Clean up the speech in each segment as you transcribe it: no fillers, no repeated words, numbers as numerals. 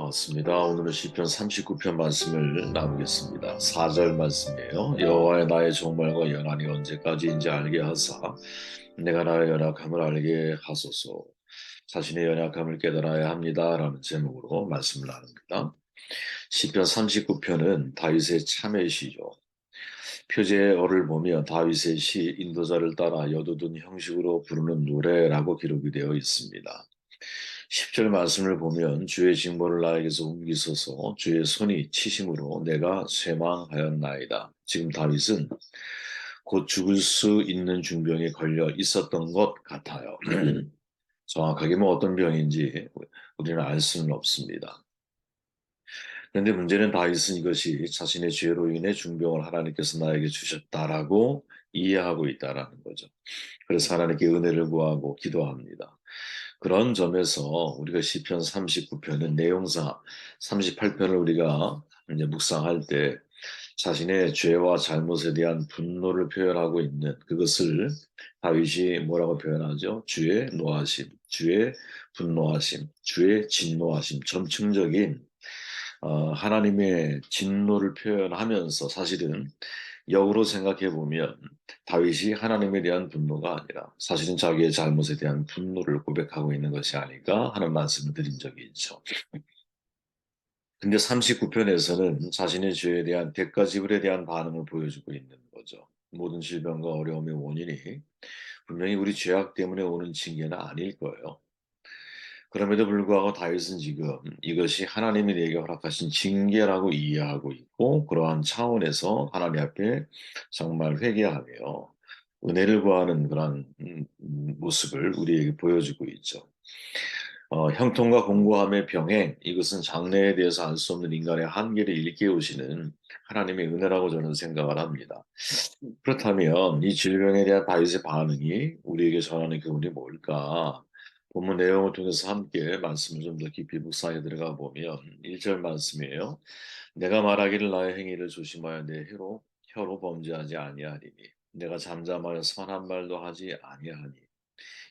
반갑습니다. 오늘은 시편 39편 말씀을 나누겠습니다. 4절 말씀이에요. 여호와의 나의 종말과 연한이 언제까지인지 알게 하사 내가 나의 연약함을 알게 하소서. 자신의 연약함을 깨달아야 합니다. 라는 제목으로 말씀을 나눕니다. 시편 39편은 다윗의 참회 시죠. 표제어를 보면 다윗의 시 인도자를 따라 여두둔 형식으로 부르는 노래라고 기록이 되어 있습니다. 10절 말씀을 보면 주의 징벌을 나에게서 옮기소서 주의 손이 치심으로 내가 쇠망하였나이다. 지금 다윗은 곧 죽을 수 있는 중병에 걸려 있었던 것 같아요. 정확하게 뭐 어떤 병인지 우리는 알 수는 없습니다. 그런데 문제는 다윗은 이것이 자신의 죄로 인해 중병을 하나님께서 나에게 주셨다라고 이해하고 있다라는 거죠. 그래서 하나님께 은혜를 구하고 기도합니다. 그런 점에서 우리가 시편 39편은 내용상 38편을 우리가 이제 묵상할 때 자신의 죄와 잘못에 대한 분노를 표현하고 있는 그것을 다윗이 뭐라고 표현하죠? 주의 노하심, 주의 분노하심, 주의 진노하심, 점층적인 하나님의 진노를 표현하면서 사실은 역으로 생각해 보면 다윗이 하나님에 대한 분노가 아니라 사실은 자기의 잘못에 대한 분노를 고백하고 있는 것이 아닐까 하는 말씀을 드린 적이 있죠. 근데 39편에서는 자신의 죄에 대한 대가 지불에 대한 반응을 보여주고 있는 거죠. 모든 질병과 어려움의 원인이 분명히 우리 죄악 때문에 오는 징계는 아닐 거예요. 그럼에도 불구하고 다윗은 지금 이것이 하나님이 내게 허락하신 징계라고 이해하고 있고 그러한 차원에서 하나님 앞에 정말 회개하며 은혜를 구하는 그런 모습을 우리에게 보여주고 있죠. 형통과 공고함의 병행, 이것은 장래에 대해서 알 수 없는 인간의 한계를 일깨우시는 하나님의 은혜라고 저는 생각을 합니다. 그렇다면 이 질병에 대한 다윗의 반응이 우리에게 전하는 교훈이 뭘까? 본문 내용을 통해서 함께 말씀을 좀 더 깊이 묵상해 들어가 보면 1절 말씀이에요. 내가 말하기를 나의 행위를 조심하여 내 혀로 범죄하지 아니하리니 내가 잠잠하여 선한 말도 하지 아니하니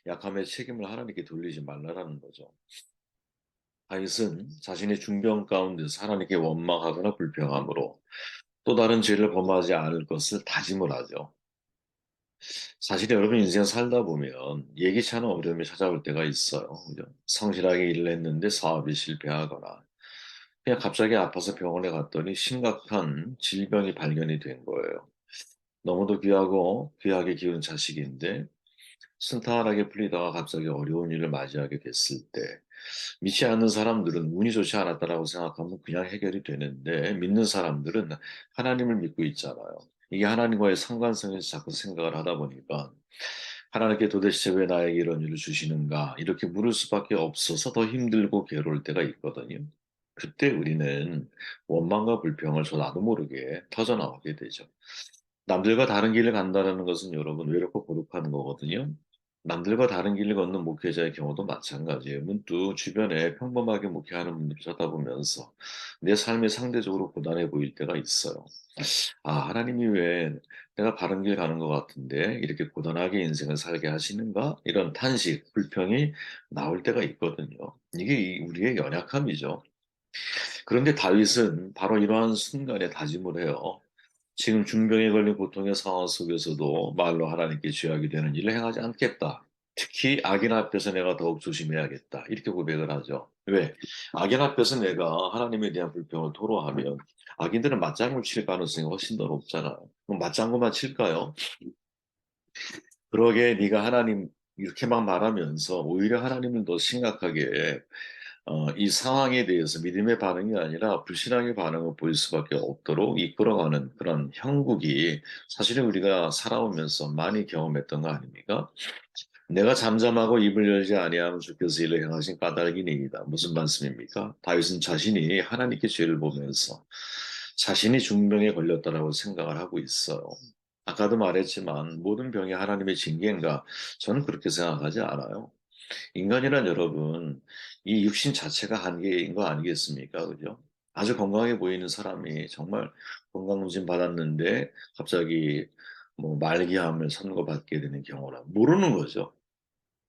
약함의 책임을 하나님께 돌리지 말라라는 거죠. 다윗은 자신의 중병 가운데서 하나님께 원망하거나 불평함으로 또 다른 죄를 범하지 않을 것을 다짐을 하죠. 사실 여러분 인생 살다 보면 예기치 않은 어려움이 찾아올 때가 있어요. 그죠? 성실하게 일을 했는데 사업이 실패하거나 그냥 갑자기 아파서 병원에 갔더니 심각한 질병이 발견이 된 거예요. 너무도 귀하고 귀하게 기운 자식인데 순탄하게 풀리다가 갑자기 어려운 일을 맞이하게 됐을 때 믿지 않는 사람들은 운이 좋지 않았다라고 생각하면 그냥 해결이 되는데 믿는 사람들은 하나님을 믿고 있잖아요. 이게 하나님과의 상관성에서 자꾸 생각을 하다 보니까 하나님께 도대체 왜 나에게 이런 일을 주시는가 이렇게 물을 수밖에 없어서 더 힘들고 괴로울 때가 있거든요. 그때 우리는 원망과 불평을 저 나도 모르게 터져나오게 되죠. 남들과 다른 길을 간다는 것은 여러분 외롭고 고독한 거거든요. 남들과 다른 길을 걷는 목회자의 경우도 마찬가지예요. 문득 주변에 평범하게 목회하는 분들을 쳐다보면서 내 삶이 상대적으로 고단해 보일 때가 있어요. 아, 하나님이 왜 내가 바른 길 가는 것 같은데 이렇게 고단하게 인생을 살게 하시는가? 이런 탄식, 불평이 나올 때가 있거든요. 이게 우리의 연약함이죠. 그런데 다윗은 바로 이러한 순간에 다짐을 해요. 지금 중병에 걸린 고통의 상황 속에서도 말로 하나님께 죄악이 되는 일을 행하지 않겠다. 특히 악인 앞에서 내가 더욱 조심해야겠다. 이렇게 고백을 하죠. 왜? 악인 앞에서 내가 하나님에 대한 불평을 토로하면 악인들은 맞장구를 칠 가능성이 훨씬 더 높잖아요. 그럼 맞장구만 칠까요? 그러게 네가 하나님 이렇게만 말하면서 오히려 하나님을 더 심각하게 이 상황에 대해서 믿음의 반응이 아니라 불신앙의 반응을 보일 수밖에 없도록 이끌어가는 그런 형국이 사실은 우리가 살아오면서 많이 경험했던 거 아닙니까? 내가 잠잠하고 입을 열지 아니하면 주께서 이를 행하신 까닭이니이다. 무슨 말씀입니까? 다윗은 자신이 하나님께 죄를 보면서 자신이 중병에 걸렸다라고 생각을 하고 있어요. 아까도 말했지만 모든 병이 하나님의 징계인가? 저는 그렇게 생각하지 않아요. 인간이란 여러분, 이 육신 자체가 한계인 거 아니겠습니까? 그죠? 아주 건강해 보이는 사람이 정말 건강검진 받았는데 갑자기 뭐 말기암을 선고받게 되는 경우라 모르는 거죠.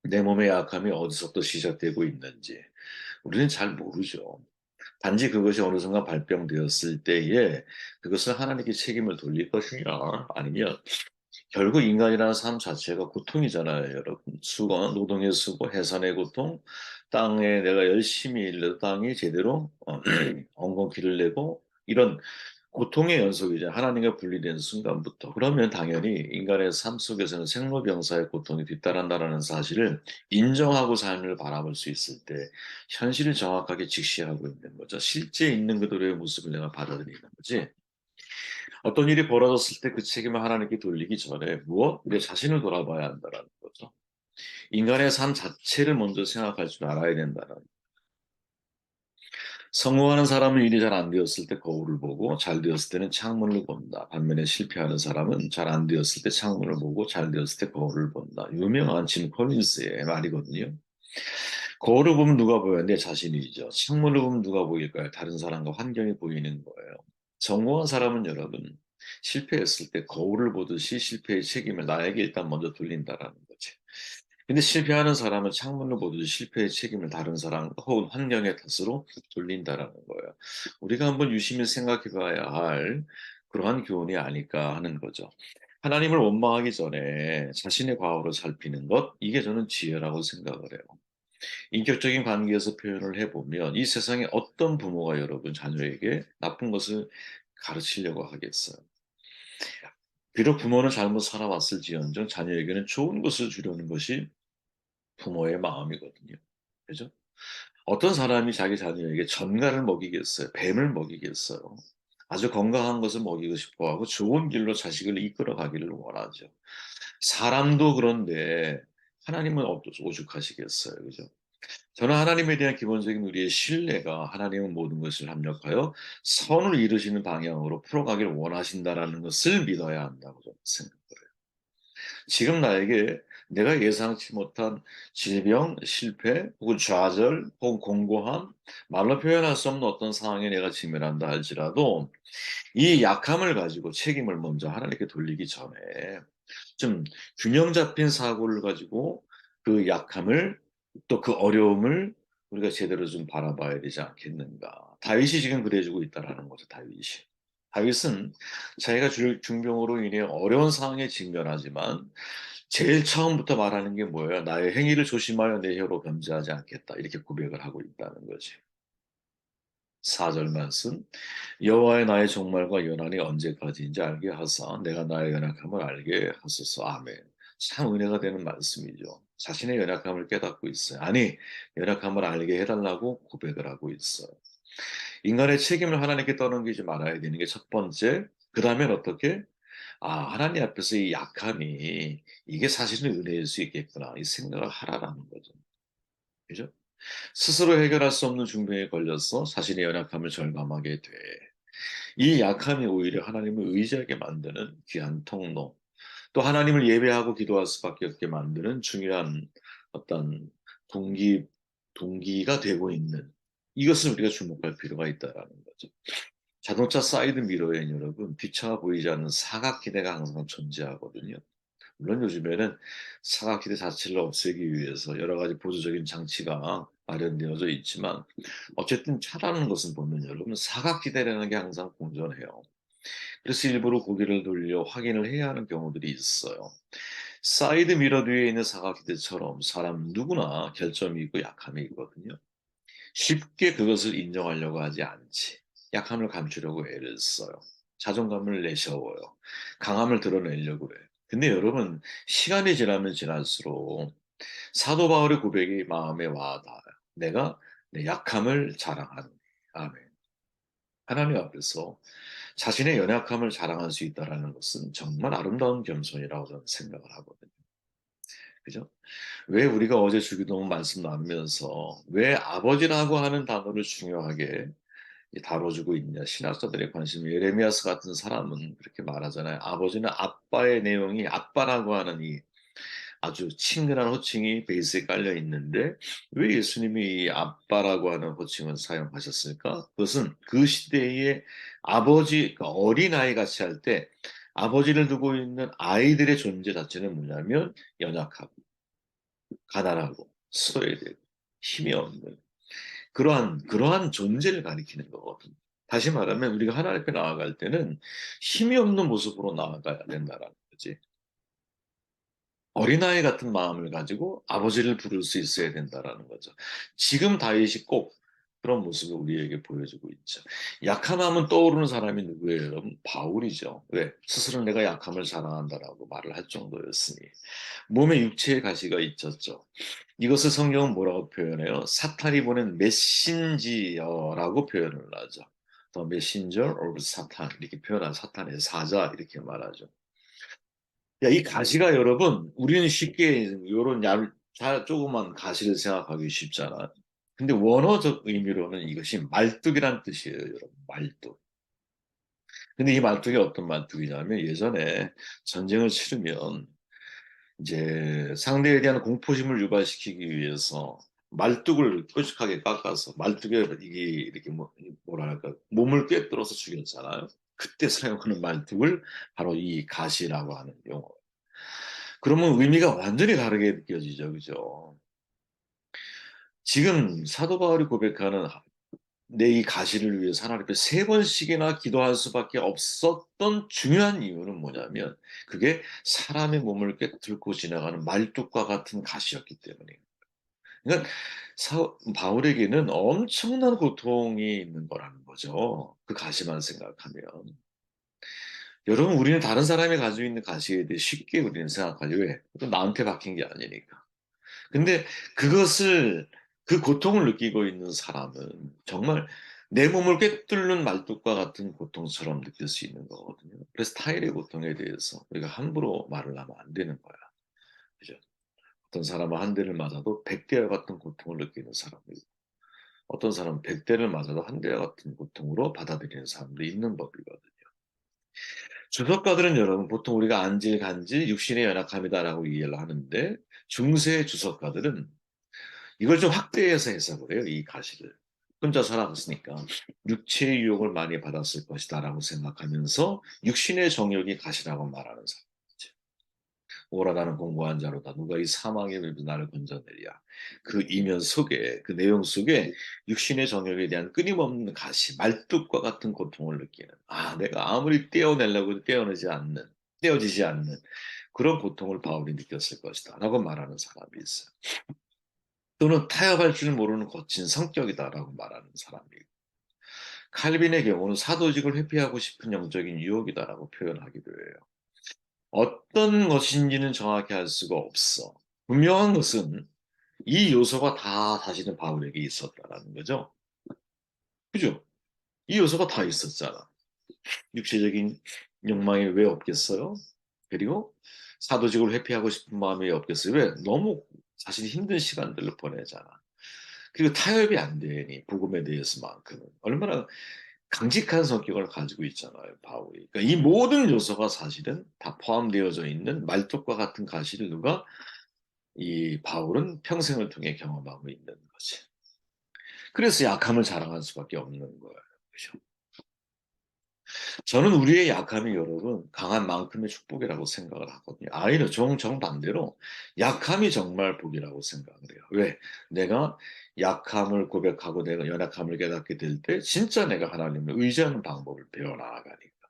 내 몸의 약함이 어디서부터 시작되고 있는지 우리는 잘 모르죠. 단지 그것이 어느 순간 발병되었을 때에 그것을 하나님께 책임을 돌릴 것이냐 아니면 결국 인간이라는 삶 자체가 고통이잖아요, 여러분. 수고, 노동의 수고, 해산의 고통, 땅에 내가 열심히 일해도 땅이 제대로 엉겅퀴를 내고 이런 고통의 연속이죠. 하나님과 분리된 순간부터. 그러면 당연히 인간의 삶 속에서는 생로병사의 고통이 뒤따른다는 사실을 인정하고 삶을 바라볼 수 있을 때 현실을 정확하게 직시하고 있는 거죠. 실제 있는 그대로의 모습을 내가 받아들이는 거지. 어떤 일이 벌어졌을 때 그 책임을 하나님께 돌리기 전에 무엇? 내 자신을 돌아봐야 한다는 거죠. 인간의 삶 자체를 먼저 생각할 줄 알아야 된다는. 성공하는 사람은 일이 잘 안 되었을 때 거울을 보고 잘 되었을 때는 창문을 본다. 반면에 실패하는 사람은 잘 안 되었을 때 창문을 보고 잘 되었을 때 거울을 본다. 유명한 짐 콜린스의 말이거든요. 거울을 보면 누가 보여요? 내 자신이죠. 창문을 보면 누가 보일까요? 다른 사람과 환경이 보이는 거예요. 성공한 사람은 여러분 실패했을 때 거울을 보듯이 실패의 책임을 나에게 일단 먼저 돌린다라는 거지. 근데 실패하는 사람은 창문을 보듯이 실패의 책임을 다른 사람 혹은 환경의 탓으로 돌린다라는 거예요. 우리가 한번 유심히 생각해 봐야 할 그러한 교훈이 아닐까 하는 거죠. 하나님을 원망하기 전에 자신의 과오를 살피는 것, 이게 저는 지혜라고 생각을 해요. 인격적인 관계에서 표현을 해보면 이 세상에 어떤 부모가 여러분 자녀에게 나쁜 것을 가르치려고 하겠어요. 비록 부모는 잘못 살아왔을지언정 자녀에게는 좋은 것을 주려는 것이 부모의 마음이거든요. 그죠? 어떤 사람이 자기 자녀에게 전갈을 먹이겠어요? 뱀을 먹이겠어요? 아주 건강한 것을 먹이고 싶어 하고 좋은 길로 자식을 이끌어 가기를 원하죠. 사람도 그런데 하나님은 오죽하시겠어요. 그죠? 저는 하나님에 대한 기본적인 우리의 신뢰가 하나님은 모든 것을 합력하여 선을 이루시는 방향으로 풀어가길 원하신다라는 것을 믿어야 한다고 저는 생각해요. 지금 나에게 내가 예상치 못한 질병, 실패, 혹은 좌절, 혹은 공고함, 말로 표현할 수 없는 어떤 상황에 내가 직면한다 할지라도 이 약함을 가지고 책임을 먼저 하나님께 돌리기 전에 좀 균형 잡힌 사고를 가지고 그 약함을 또 그 어려움을 우리가 제대로 좀 바라봐야 되지 않겠는가. 다윗이 지금 그래주고 있다라는 거죠, 다윗이. 다윗은 자기가 중병으로 인해 어려운 상황에 직면하지만 제일 처음부터 말하는 게 뭐예요? 나의 행위를 조심하여 내 혀로 범죄하지 않겠다. 이렇게 고백을 하고 있다는 거지. 4절 말씀. 여호와의 나의 종말과 연한이 언제까지인지 알게 하사 내가 나의 연약함을 알게 하소서. 아멘. 참 은혜가 되는 말씀이죠. 자신의 연약함을 깨닫고 있어요. 아니, 연약함을 알게 해달라고 고백을 하고 있어요. 인간의 책임을 하나님께 떠넘기지 말아야 되는 게 첫 번째. 그 다음엔 어떻게? 하나님 앞에서 이 약함이 이게 사실은 은혜일 수 있겠구나. 이 생각을 하라라는 거죠. 그죠? 스스로 해결할 수 없는 중병에 걸려서 자신의 연약함을 절감하게 돼. 이 약함이 오히려 하나님을 의지하게 만드는 귀한 통로, 또 하나님을 예배하고 기도할 수밖에 없게 만드는 중요한 어떤 동기, 동기가 되고 있는 이것을 우리가 주목할 필요가 있다라는 거죠. 자동차 사이드 미러에 여러분 뒤차가 보이지 않는 사각기대가 항상 존재하거든요. 물론 요즘에는 사각지대 자체를 없애기 위해서 여러 가지 보조적인 장치가 마련되어져 있지만 어쨌든 차라는 것은 보면 여러분 사각지대라는 게 항상 공존해요. 그래서 일부러 고개를 돌려 확인을 해야 하는 경우들이 있어요. 사이드 미러 뒤에 있는 사각지대처럼 사람 누구나 결점이 있고 약함이 있거든요. 쉽게 그것을 인정하려고 하지 않지. 약함을 감추려고 애를 써요. 자존감을 내세워요. 강함을 드러내려고 그래. 근데 여러분, 시간이 지나면 지날수록 사도 바울의 고백이 마음에 와닿아요. 내가 내 약함을 자랑하는. 아멘. 하나님 앞에서 자신의 연약함을 자랑할 수 있다는 것은 정말 아름다운 겸손이라고 저는 생각을 하거든요. 그죠? 왜 우리가 어제 주기도문 말씀 나누면서 왜 아버지라고 하는 단어를 중요하게 다뤄주고 있냐. 신학자들의 관심이 예레미야스 같은 사람은 그렇게 말하잖아요. 아버지는 아빠의 내용이 아빠라고 하는 이 아주 친근한 호칭이 베이스에 깔려 있는데 왜 예수님이 이 아빠라고 하는 호칭을 사용하셨을까? 그것은 그 시대의 아버지, 그러니까 어린아이 같이 할 때 아버지를 두고 있는 아이들의 존재 자체는 뭐냐면 연약하고 가난하고 소외되고 힘이 없는 그러한 존재를 가리키는 거거든요. 다시 말하면 우리가 하나님 앞에 나아갈 때는 힘이 없는 모습으로 나아가야 된다라는 거지. 어린아이 같은 마음을 가지고 아버지를 부를 수 있어야 된다라는 거죠. 지금 다윗이 꼭 그런 모습을 우리에게 보여주고 있죠. 약한 마음은 떠오르는 사람이 누구예요, 여러분? 바울이죠. 왜? 스스로 내가 약함을 자랑한다라고 말을 할 정도였으니. 몸에 육체의 가시가 있었죠. 이것을 성경은 뭐라고 표현해요? 사탄이 보낸 메신지어라고 표현을 하죠. The messenger of Satan 이렇게 표현한 사탄의 사자 이렇게 말하죠. 야, 이 가시가 여러분, 우리는 쉽게 요런 조그만 가시를 생각하기 쉽잖아. 근데 원어적 의미로는 이것이 말뚝이란 뜻이에요, 여러분. 말뚝. 근데 이 말뚝이 어떤 말뚝이냐면 예전에 전쟁을 치르면 이제 상대에 대한 공포심을 유발시키기 위해서 말뚝을 뾰족하게 깎아서 말뚝에 이게 이렇게 뭐랄까 몸을 꿰뚫어서 죽였잖아요. 그때 사용하는 말뚝을 바로 이 가시라고 하는 용어. 그러면 의미가 완전히 다르게 느껴지죠, 그죠? 지금 사도 바울이 고백하는 내 이 가시를 위해 하나님 앞에 세 번씩이나 기도할 수밖에 없었던 중요한 이유는 뭐냐면 그게 사람의 몸을 꿰뚫고 지나가는 말뚝과 같은 가시였기 때문이에요. 그러니까 바울에게는 엄청난 고통이 있는 거라는 거죠. 그 가시만 생각하면. 여러분, 우리는 다른 사람이 가지고 있는 가시에 대해 쉽게 우리는 생각하죠. 왜? 또 나한테 박힌 게 아니니까. 근데 그것을 그 고통을 느끼고 있는 사람은 정말 내 몸을 꿰뚫는 말뚝과 같은 고통처럼 느낄 수 있는 거거든요. 그래서 타일의 고통에 대해서 우리가 함부로 말을 하면 안 되는 거야. 그죠? 어떤 사람은 한 대를 맞아도 100대와 같은 고통을 느끼는 사람이고 어떤 사람은 100대를 맞아도 한 대와 같은 고통으로 받아들이는 사람도 있는 법이거든요. 주석가들은 여러분 보통 우리가 안질, 간질, 육신의 연약함이다라고 이해를 하는데 중세 주석가들은 이걸 좀 확대해서 해석을 해요, 이 가시를. 혼자 살았으니까 육체의 유혹을 많이 받았을 것이다라고 생각하면서 육신의 정욕이 가시라고 말하는 사람이죠. 오라 나는 공고한 자로다. 누가 이 사망의 물에서 나를 건져내랴. 그 이면 속에 그 내용 속에 육신의 정욕에 대한 끊임없는 가시, 말뚝과 같은 고통을 느끼는 내가 아무리 떼어내려고 해도 떼어지지 않는 그런 고통을 바울이 느꼈을 것이다 라고 말하는 사람이 있어요. 또는 타협할 줄 모르는 거친 성격이다라고 말하는 사람이고 칼빈의 경우는 사도직을 회피하고 싶은 영적인 유혹이다라고 표현하기도 해요. 어떤 것인지는 정확히 알 수가 없어. 분명한 것은 이 요소가 다 사실은 바울에게 있었다라는 거죠. 그죠? 이 요소가 다 있었잖아. 육체적인 욕망이 왜 없겠어요? 그리고 사도직을 회피하고 싶은 마음이 왜 없겠어요? 왜? 너무 사실 힘든 시간들을 보내잖아. 그리고 타협이 안 되니 복음에 대해서만큼은 얼마나 강직한 성격을 가지고 있잖아요, 바울이. 그러니까 이 모든 요소가 사실은 다 포함되어져 있는 말뚝과 같은 가시를 누가 이 바울은 평생을 통해 경험하고 있는 거지. 그래서 약함을 자랑할 수밖에 없는 거예요. 그죠? 저는 우리의 약함이 여러분 강한 만큼의 축복이라고 생각을 하거든요. 아니요, 정반대로 약함이 정말 복이라고 생각을 해요. 왜? 내가 약함을 고백하고 내가 연약함을 깨닫게 될 때 진짜 내가 하나님을 의지하는 방법을 배워나가니까.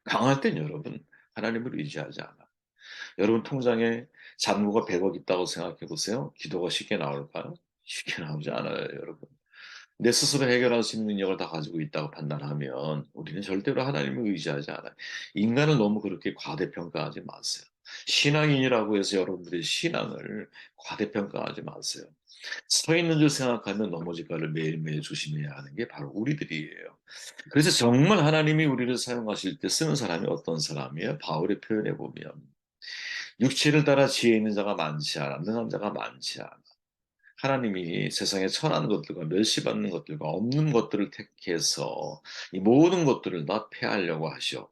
강할 땐 여러분 하나님을 의지하지 않아. 여러분 통장에 잔고가 100억 있다고 생각해 보세요. 기도가 쉽게 나올까요? 쉽게 나오지 않아요, 여러분. 내 스스로 해결할 수 있는 능력을 다 가지고 있다고 판단하면 우리는 절대로 하나님을 의지하지 않아요. 인간을 너무 그렇게 과대평가하지 마세요. 신앙인이라고 해서 여러분들의 신앙을 과대평가하지 마세요. 서 있는 줄 생각하면 넘어질까를 매일매일 조심해야 하는 게 바로 우리들이에요. 그래서 정말 하나님이 우리를 사용하실 때 쓰는 사람이 어떤 사람이에요? 바울의 표현에 보면 육체를 따라 지혜 있는 자가 많지 않아, 능한 자가 많지 않아. 하나님이 세상에 천한 것들과 멸시받는 것들과 없는 것들을 택해서 이 모든 것들을 다 패하려고 하시어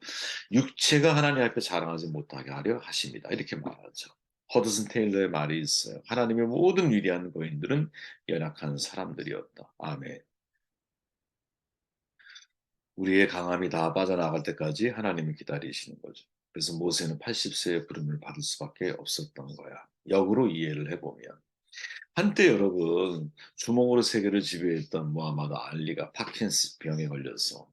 육체가 하나님 앞에 자랑하지 못하게 하려 하십니다. 이렇게 말하죠. 허드슨 테일러의 말이 있어요. 하나님의 모든 위대한 거인들은 연약한 사람들이었다. 아멘. 우리의 강함이 다 빠져나갈 때까지 하나님이 기다리시는 거죠. 그래서 모세는 80세의 부름을 받을 수밖에 없었던 거야. 역으로 이해를 해보면. 한때 여러분 주몽으로 세계를 지배했던 무하마드 알리가 파킨슨 병에 걸려서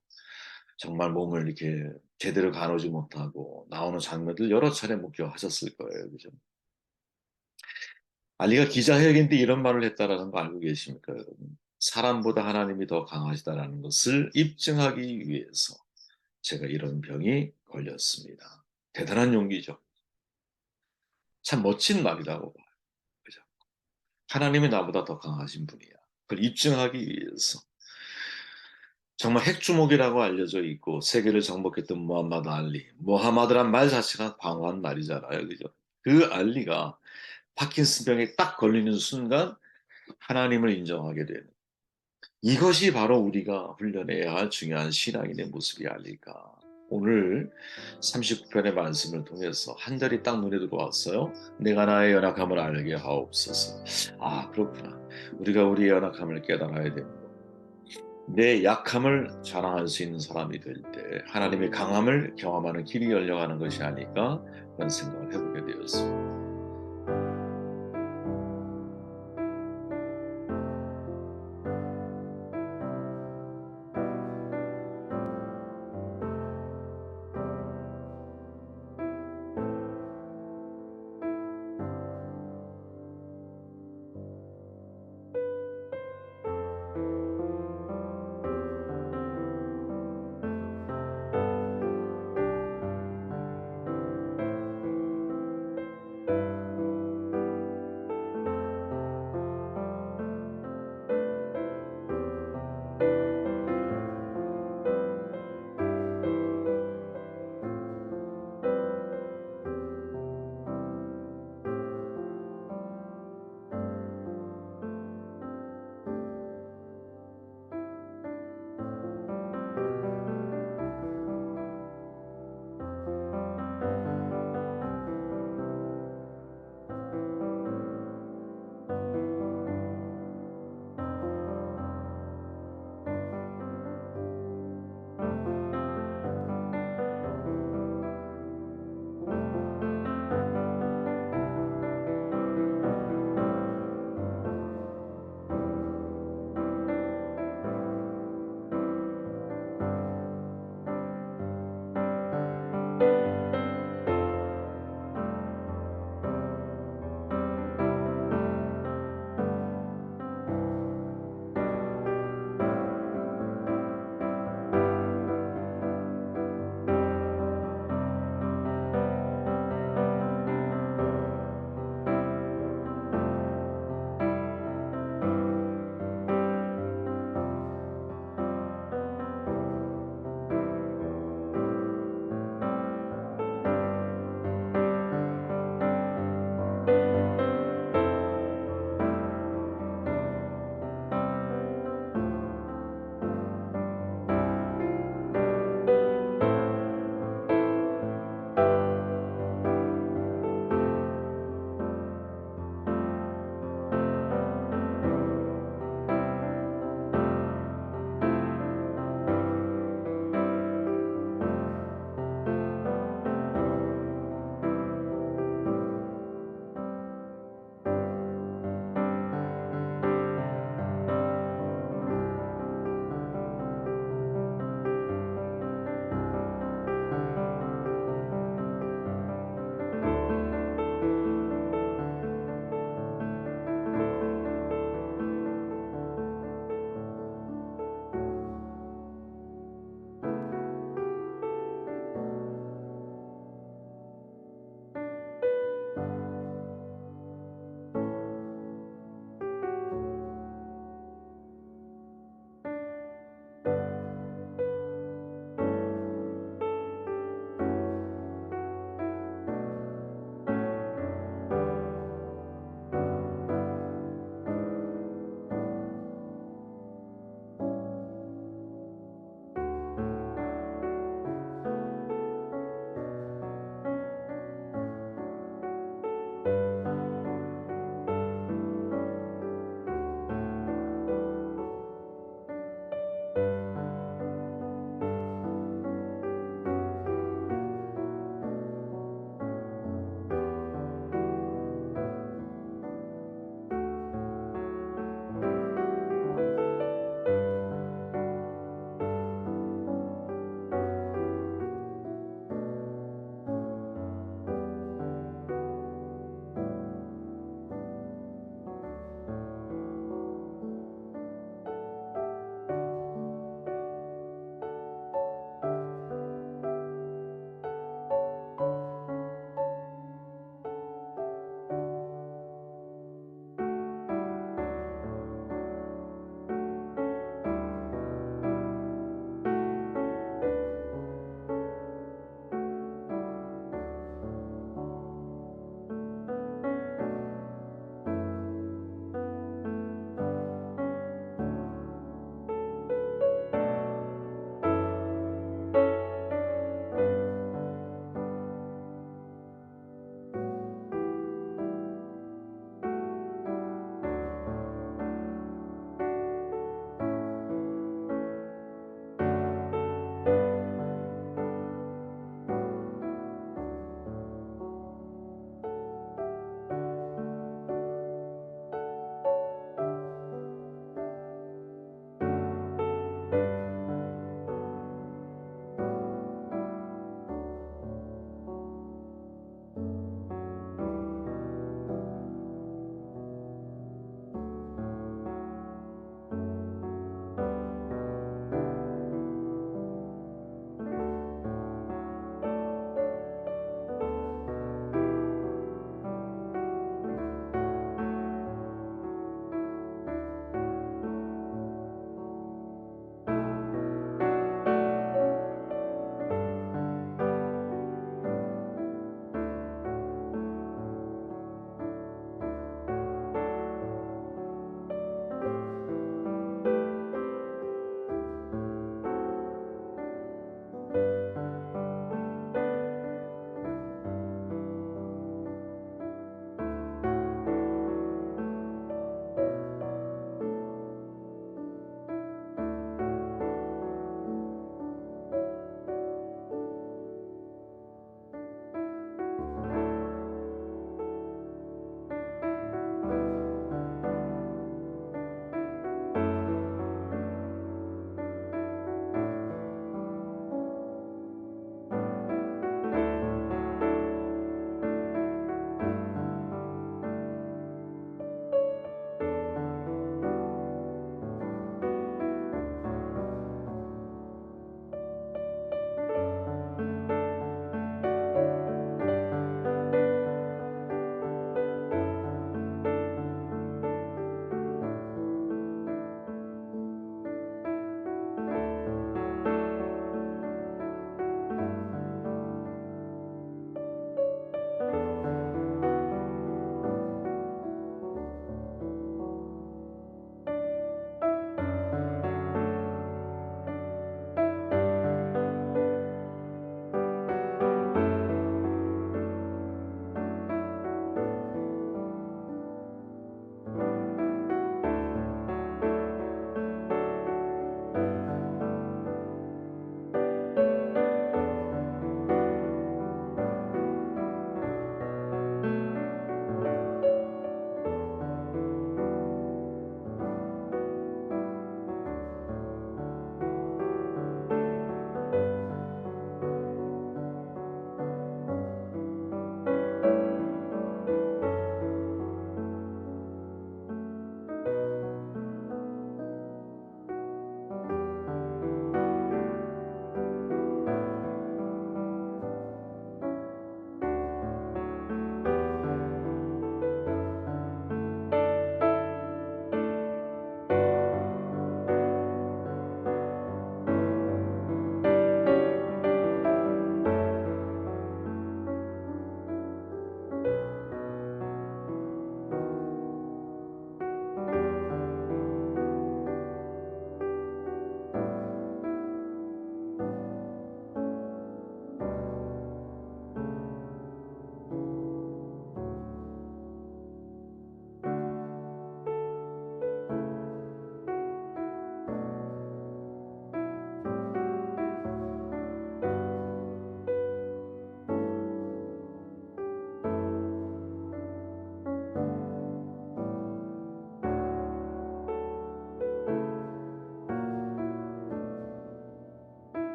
정말 몸을 이렇게 제대로 가누지 못하고 나오는 장면들 여러 차례 목격하셨을 거예요. 그죠? 알리가 기자회견 때 이런 말을 했다라는 거 알고 계십니까, 여러분? 사람보다 하나님이 더 강하시다라는 것을 입증하기 위해서 제가 이런 병이 걸렸습니다. 대단한 용기죠. 참 멋진 말이라고 봐요. 그죠? 하나님이 나보다 더 강하신 분이야. 그걸 입증하기 위해서. 정말 핵주목이라고 알려져 있고 세계를 정복했던 무함마드 알리. 무하마드란 말 자체가 광활한 말이잖아요. 그죠? 그 알리가 파킨슨병에 딱 걸리는 순간 하나님을 인정하게 되는. 이것이 바로 우리가 훈련해야 할 중요한 신앙인의 모습이 아닐까. 오늘 39편의 말씀을 통해서 한 절이 딱 눈에 들어왔어요. 내가 나의 연약함을 알게 하옵소서. 아, 그렇구나. 우리가 우리의 연약함을 깨달아야 됩니다. 내 약함을 자랑할 수 있는 사람이 될 때 하나님의 강함을 경험하는 길이 열려가는 것이 아닐까 그런 생각을 해보게 되었습니다.